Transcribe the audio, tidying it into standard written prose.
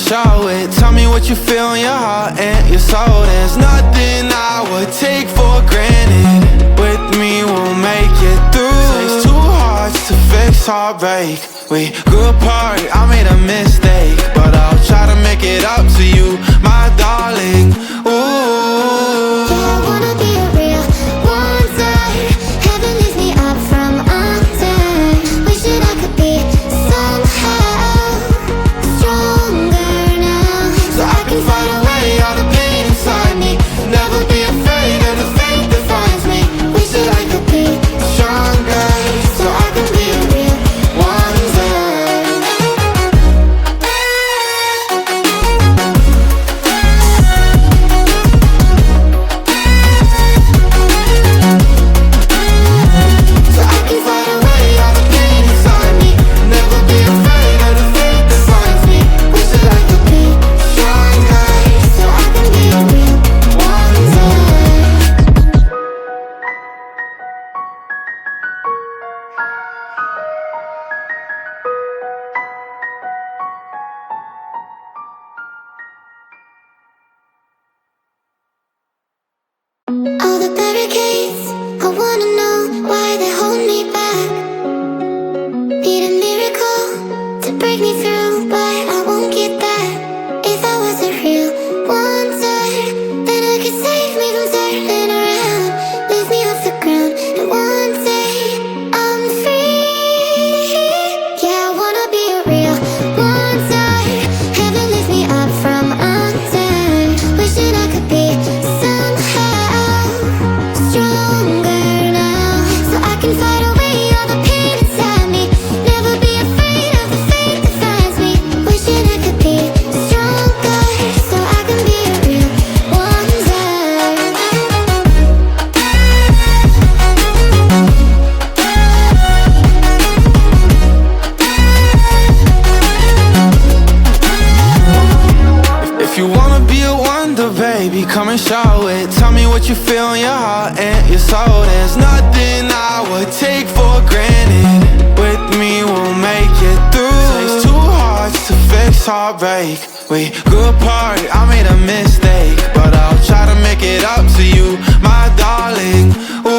show it. Tell me what you feel in your heart and your soul. There's nothing I would take for granted. With me we'll make it through. Takes two hearts to fix heartbreak. We grew apart, I made a mistake, but I'll try to make it up to you, my darling. Ooh, yeah, I wanna be a real one day. Heaven lifts me up from under. Wishing I could be somehow stronger now, so I can fight away all the pain inside me. Never be afraid of the fate that finds me. wish that I could be Stronger, so I can be a real one day. so I can fight away all the pain inside me. Never be afraid of the fate that finds me. Wish that I could be Stronger, so I can be a real one day. All the barricades, I wanna know why they hold me back. Need a miracle to break me through, but I won't get that. If I was a real wonder, then I could save me from turning around, lift me off the ground, and one day I'm free. Yeah, I wanna be a real wonder. Heaven lift me up from under. Wishing I could be somehow stronger now, so I can fight away all the pain inside me. Never be afraid of the fate that finds me. Wishing I could be stronger, so I can be a real wonder. If you wanna be a wonder, baby, come and show it. Tell me what you feel in your heart and your soul. There's nothing I would take for granted. With me we'll make it through. Takes two hearts to fix heartbreak. We grew apart, I made a mistake, but I'll try to make it up to you, my darling. Ooh,